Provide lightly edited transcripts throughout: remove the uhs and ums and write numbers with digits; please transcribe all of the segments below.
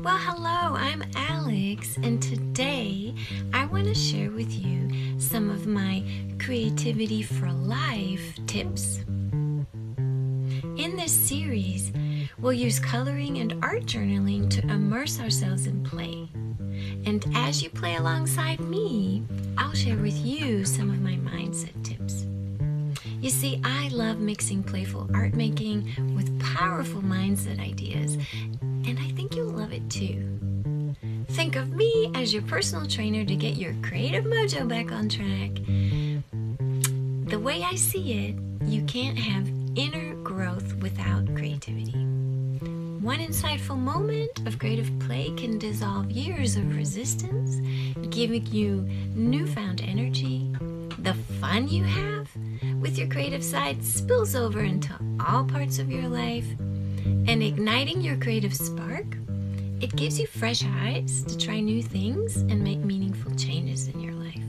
Well, hello, I'm Alex, and today I want to share with you some of my creativity for life tips. In this series, we'll use coloring and art journaling to immerse ourselves in play. And as you play alongside me, I'll share with you some of my mindset tips. You see, I love mixing playful art making with powerful mindset ideas, and I think you'll love it too. Think of me as your personal trainer to get your creative mojo back on track. The way I see it, you can't have inner growth without creativity. One insightful moment of creative play can dissolve years of resistance, giving you newfound energy. The fun you have with your creative side spills over into all parts of your life, and igniting your creative spark, it gives you fresh eyes to try new things and make meaningful changes in your life.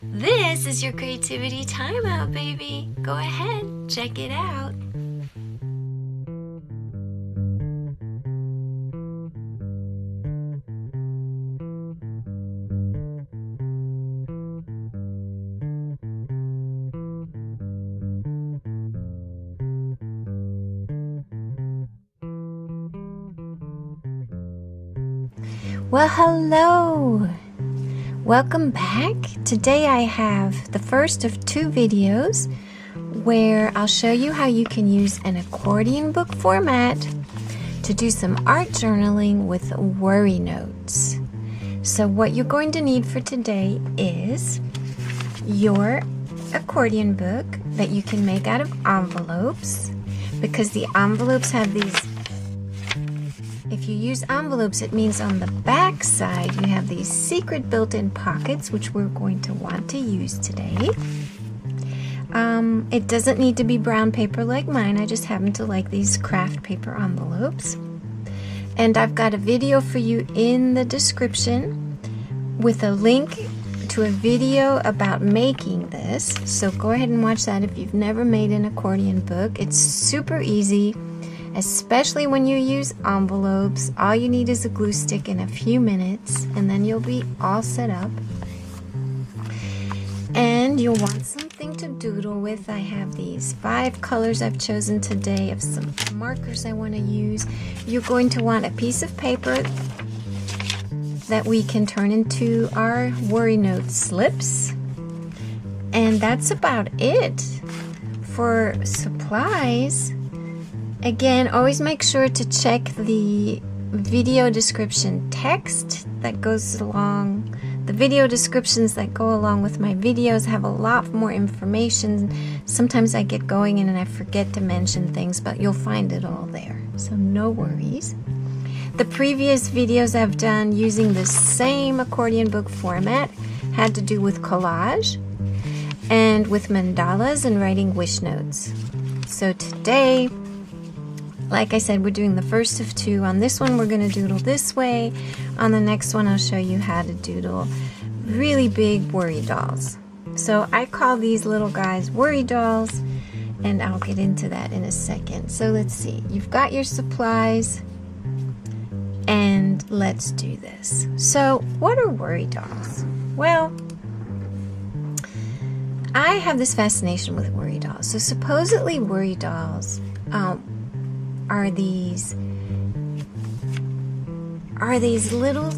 This is your creativity timeout, baby. Go ahead, check it out. Well, hello! Welcome back. Today I have the first of two videos where I'll show you how you can use an accordion book format to do some art journaling with worry notes. So what you're going to need for today is your accordion book that you can make out of envelopes, because the envelopes have these. If you use envelopes, it means on the back side you have these secret built-in pockets, which we're going to want to use today. It doesn't need to be brown paper like mine. I just happen to like these craft paper envelopes. And I've got a video for you in the description with a link to a video about making this. So go ahead and watch that if you've never made an accordion book. It's super easy. Especially when you use envelopes. All you need is a glue stick in a few minutes, and then you'll be all set up. And you'll want something to doodle with. I have these 5 colors I've chosen today of some markers I want to use. You're going to want a piece of paper that we can turn into our worry note slips. And that's about it for supplies. Again, always make sure to check the video description text that goes along. The video descriptions that go along with my videos have a lot more information. Sometimes I get going and I forget to mention things, but you'll find it all there. So no worries. The previous videos I've done using the same accordion book format had to do with collage and with mandalas and writing wish notes. So today, like I said, we're doing the first of 2. On this one, we're going to doodle this way. On the next one, I'll show you how to doodle really big worry dolls. So I call these little guys worry dolls, and I'll get into that in a second. So let's see. You've got your supplies, and let's do this. So what are worry dolls? Well, I have this fascination with worry dolls. So supposedly worry dolls are these little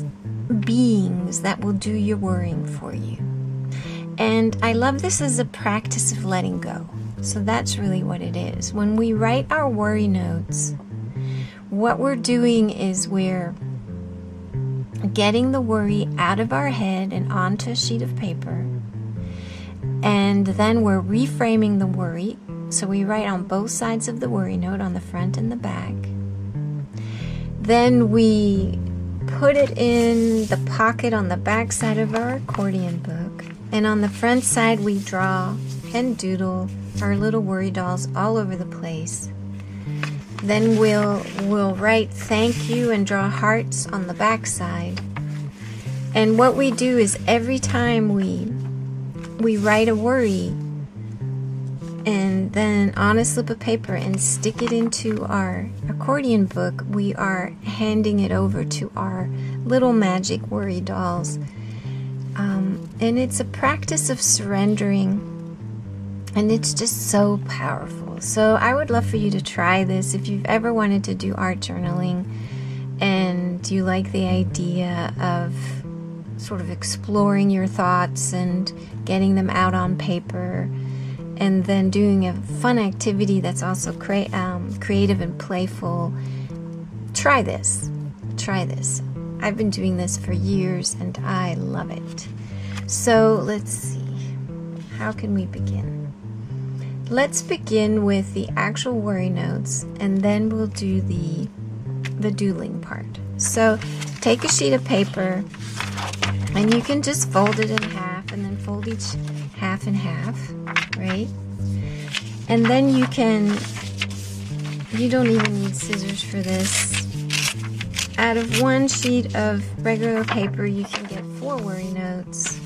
beings that will do your worrying for you. And I love this as a practice of letting go. So that's really what it is. When we write our worry notes, what we're doing is we're getting the worry out of our head and onto a sheet of paper. And then we're reframing the worry. So we write on both sides of the worry note, on the front and the back. Then we put it in the pocket on the back side of our accordion book. And on the front side, we draw and doodle our little worry dolls all over the place. Then we'll write thank you and draw hearts on the back side. And what we do is every time we write a worry, and then on a slip of paper and stick it into our accordion book, we are handing it over to our little magic worry dolls. And it's a practice of surrendering, and it's just so powerful. So I would love for you to try this if you've ever wanted to do art journaling and you like the idea of sort of exploring your thoughts and getting them out on paper, and then doing a fun activity that's also creative and playful. Try this. I've been doing this for years and I love it. So let's see, how can we begin? Let's begin with the actual worry notes, and then we'll do the doodling part. So take a sheet of paper, and you can just fold it in half, and then fold each half in half, right? And then you don't even need scissors for this. Out of one sheet of regular paper, you can get 4 worry notes.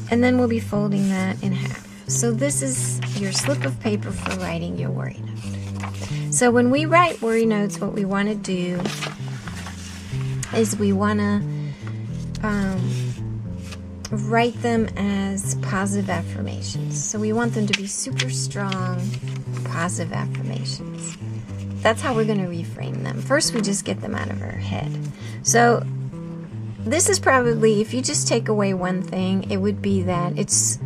And then we'll be folding that in half. So this is your slip of paper for writing your worry note. So when we write worry notes, what we want to do is we want to write them as positive affirmations. So we want them to be super strong, positive affirmations. That's how we're going to reframe them. First, we just get them out of our head. So this is probably, if you just take away one thing, it would be that it's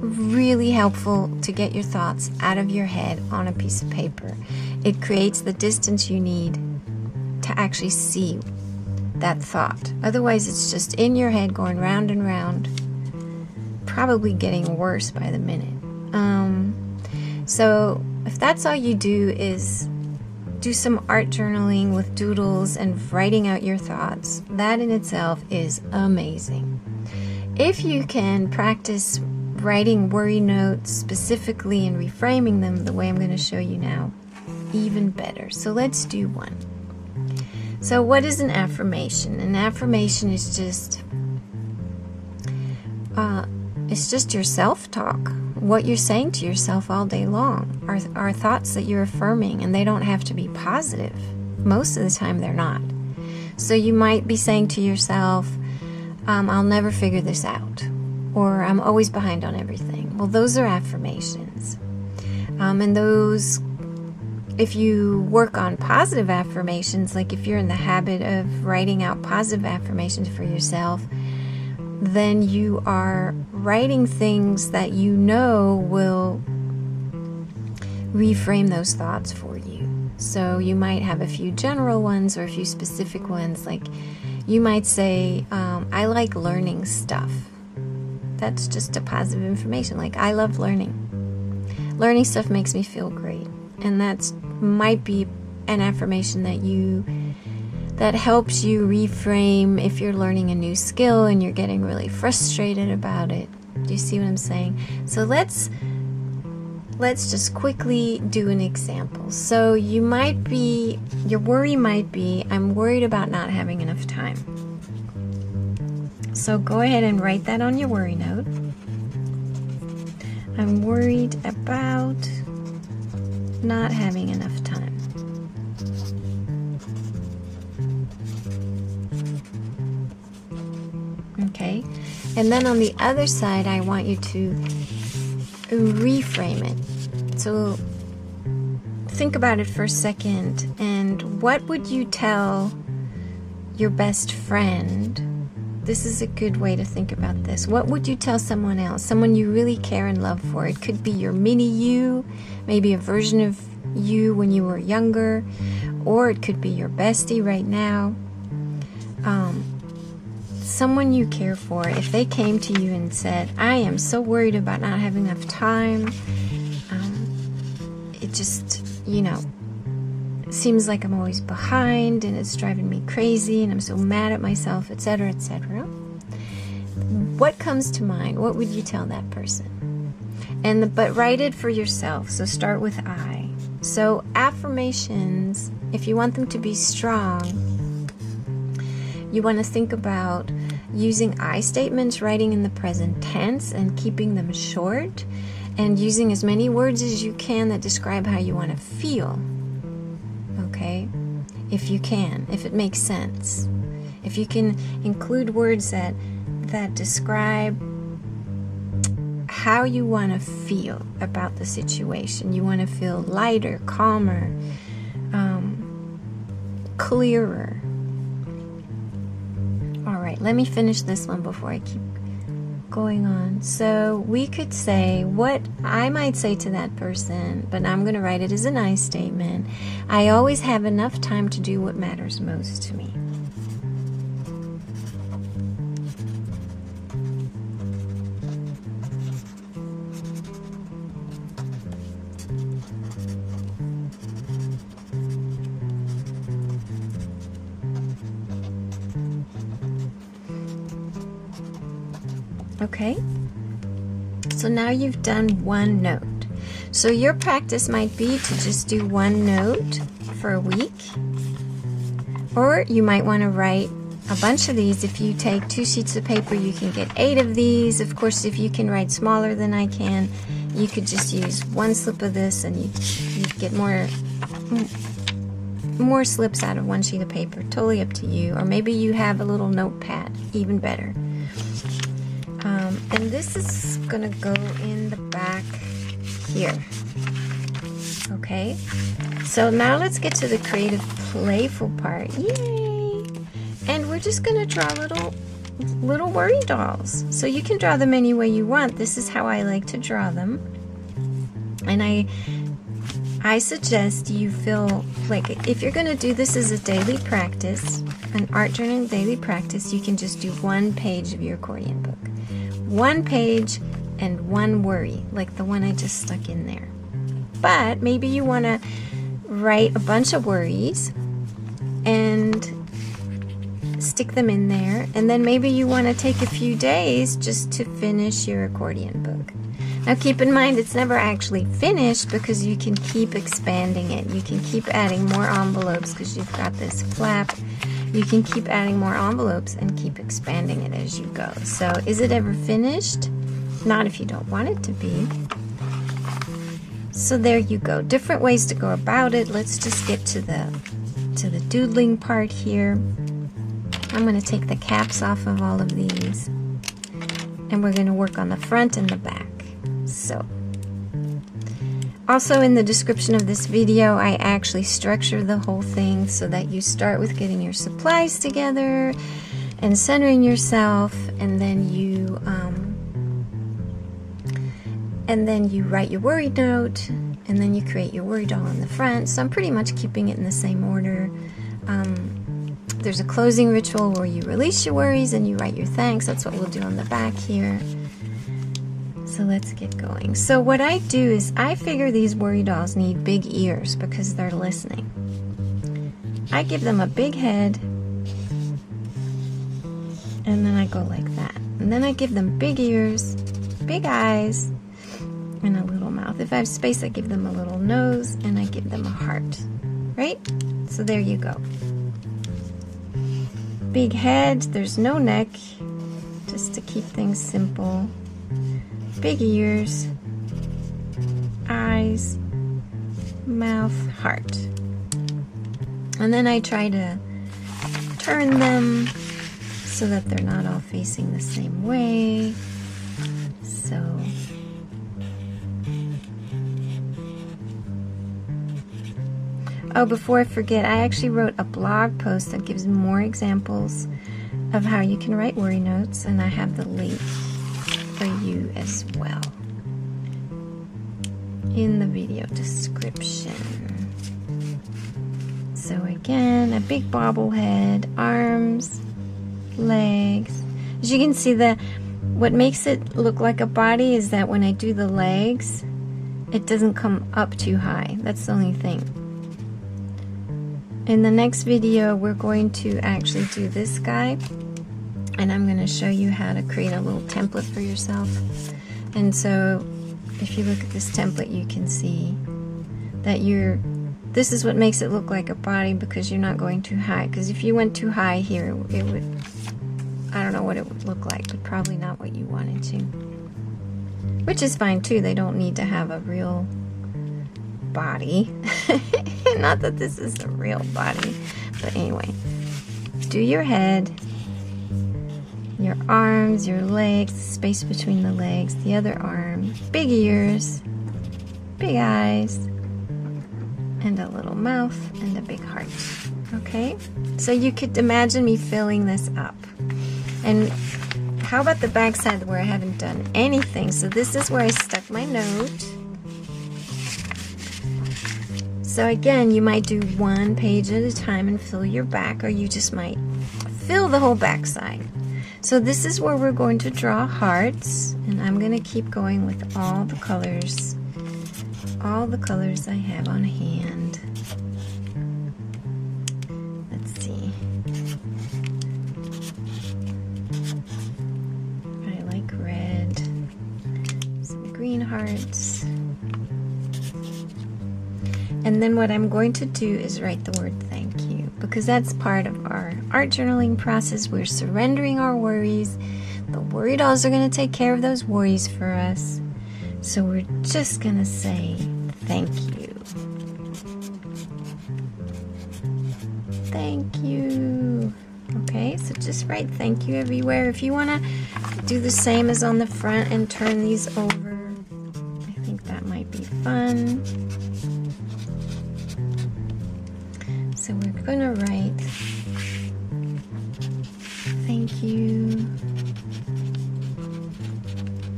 really helpful to get your thoughts out of your head on a piece of paper. It creates the distance you need to actually see that thought. Otherwise, it's just in your head going round and round, probably getting worse by the minute. So if that's all you do is do some art journaling with doodles and writing out your thoughts, that in itself is amazing. If you can practice writing worry notes specifically and reframing them the way I'm going to show you now, even better. So let's do one. So what is an affirmation? An affirmation is just it's just your self-talk, what you're saying to yourself all day long, are thoughts that you're affirming, and they don't have to be positive. Most of the time they're not. So you might be saying to yourself, I'll never figure this out, or I'm always behind on everything. Well, those are affirmations. And those, if you work on positive affirmations, like if you're in the habit of writing out positive affirmations for yourself, then you are writing things that you know will reframe those thoughts for you. So you might have a few general ones or a few specific ones, like you might say, I like learning stuff. That's just a positive information. Like, I love learning. Learning stuff makes me feel great. And that might be an affirmation that helps you reframe if you're learning a new skill and you're getting really frustrated about it. Do you see what I'm saying? So let's just quickly do an example. So your worry might be, I'm worried about not having enough time. So go ahead and write that on your worry note. I'm worried about not having enough time. Okay, and then on the other side, I want you to reframe it. So think about it for a second, and what would you tell your best friend? This is a good way to think about this. What would you tell someone else, someone you really care and love for? It could be your mini you, maybe a version of you when you were younger, or it could be your bestie right now. Someone you care for, if they came to you and said, I am so worried about not having enough time, it just, seems like I'm always behind and it's driving me crazy and I'm so mad at myself, etc., etc. What comes to mind? What would you tell that person? But write it for yourself. So start with I. So affirmations, if you want them to be strong, you want to think about using I statements, writing in the present tense and keeping them short. and using as many words as you can that describe how you want to feel. Okay? If you can, if it makes sense. If you can include words that describe how you want to feel about the situation. You want to feel lighter, calmer, clearer. All right, let me finish this one before I keep going on. So we could say, what I might say to that person, but I'm going to write it as an I statement. I always have enough time to do what matters most to me. Okay, so now you've done one note. So your practice might be to just do one note for a week, or you might want to write a bunch of these. If you take 2 sheets of paper, you can get 8 of these. Of course, if you can write smaller than I can, you could just use 1 slip of this, and you'd get more slips out of 1 sheet of paper. Totally up to you. Or maybe you have a little notepad, even better. And this is gonna go in the back here. Okay, so now let's get to the creative, playful part. Yay! And we're just gonna draw little worry dolls. So you can draw them any way you want. This is how I like to draw them. And I suggest you feel like if you're gonna do this as a daily practice, an art journaling daily practice, you can just do 1 page of your accordion book. 1 page and 1 worry, like the one I just stuck in there. But maybe you want to write a bunch of worries and stick them in there, and then maybe you want to take a few days just to finish your accordion book. Now keep in mind, it's never actually finished because you can keep expanding it. You can keep adding more envelopes because you've got this flap. You can keep adding more envelopes and keep expanding it as you go. So is it ever finished? Not if you don't want it to be. So there you go. Different ways to go about it. Let's just get to the doodling part here. I'm going to take the caps off of all of these, and we're going to work on the front and the back. So also in the description of this video, I actually structure the whole thing so that you start with getting your supplies together and centering yourself, and then you write your worry note, and then you create your worry doll on the front. So I'm pretty much keeping it in the same order. There's a closing ritual where you release your worries and you write your thanks. That's what we'll do on the back here. So let's get going. So what I do is I figure these worry dolls need big ears because they're listening. I give them a big head, and then I go like that. And then I give them big ears, big eyes, and a little mouth. If I have space, I give them a little nose, and I give them a heart. Right? So there you go. Big head, there's no neck, just to keep things simple. Big ears, eyes, mouth, heart. And then I try to turn them so that they're not all facing the same way. So oh, before I forget, I actually wrote a blog post that gives more examples of how you can write worry notes, and I have the link for you as well in the video description. So again, a big bobblehead, arms, legs. As you can see, what makes it look like a body is that when I do the legs, it doesn't come up too high. That's the only thing. In the next video, we're going to actually do this guy, and I'm going to show you how to create a little template for yourself. And so if you look at this template, you can see that this is what makes it look like a body, because you're not going too high. Because if you went too high here, it would, I don't know what it would look like, but probably not what you wanted to. which is fine too. They don't need to have a real body. Not that this is a real body, but anyway. Do your head, your arms, your legs, the space between the legs, the other arm, big ears, big eyes, and a little mouth, and a big heart. Okay? So you could imagine me filling this up. And how about the back side where I haven't done anything? So this is where I stuck my note. So again, you might do one page at a time and fill your back, or you just might fill the whole back side. So this is where we're going to draw hearts, and I'm going to keep going with all the colors I have on hand. Let's see. I like red, some green hearts. And then what I'm going to do is write the word thank you, because that's part of our art journaling process. We're surrendering our worries. The worry dolls are going to take care of those worries for us. So we're just going to say thank you. Thank you. Okay, so just write thank you everywhere. If you want to do the same as on the front and turn these over, I think that might be fun. So we're going to write thank you.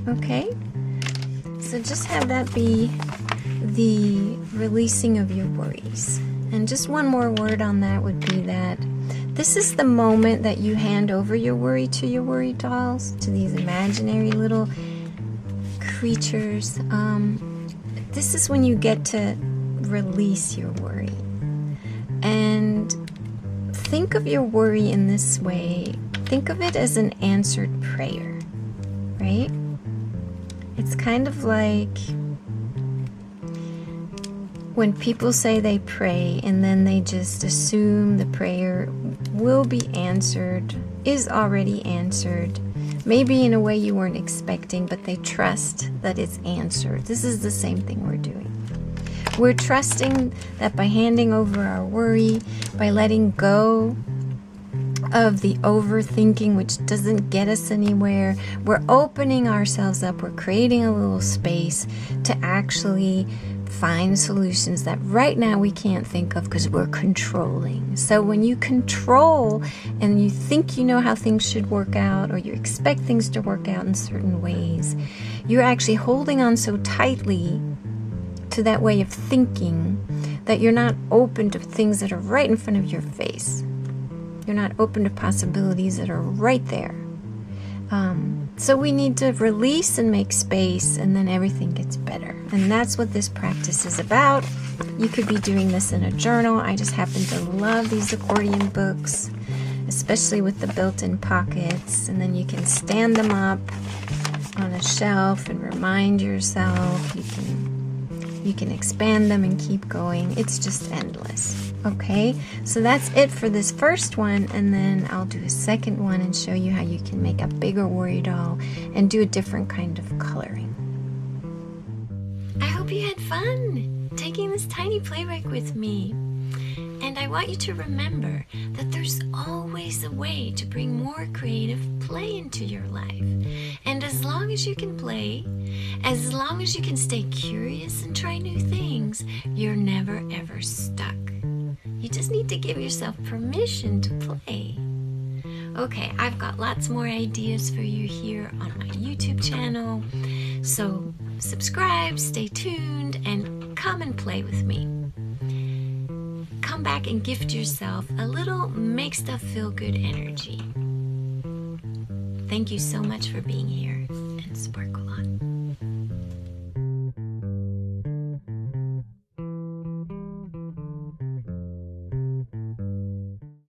Okay, so just have that be the releasing of your worries. And just one more word on that would be that this is the moment that you hand over your worry to your worry dolls, to these imaginary little creatures. This is when you get to release your worry. And think of your worry in this way. Think of it as an answered prayer, right? It's kind of like when people say they pray and then they just assume the prayer will be answered, is already answered, maybe in a way you weren't expecting, but they trust that it's answered. This is the same thing we're doing. We're trusting that by handing over our worry, by letting go of the overthinking, which doesn't get us anywhere, we're opening ourselves up, we're creating a little space to actually find solutions that right now we can't think of because we're controlling. So when you control and you think you know how things should work out, or you expect things to work out in certain ways, you're actually holding on so tightly to that way of thinking that you're not open to things that are right in front of your face. You're not open to possibilities that are right there. So we need to release and make space, and then everything gets better. And that's what this practice is about. You could be doing this in a journal. I just happen to love these accordion books, especially with the built-in pockets. And then you can stand them up on a shelf and remind yourself. You can expand them and keep going. It's just endless. Okay, so that's it for this first one, and then I'll do a second one and show you how you can make a bigger worry doll and do a different kind of coloring. I hope you had fun taking this tiny playwright with me. And I want you to remember that there's always a way to bring more creative play into your life. And as long as you can play, as long as you can stay curious and try new things, you're never ever stuck. You just need to give yourself permission to play. Okay, I've got lots more ideas for you here on my YouTube channel. So subscribe, stay tuned, and come and play with me. Come back and gift yourself a little make stuff feel good energy. Thank you so much for being here, and sparkle on.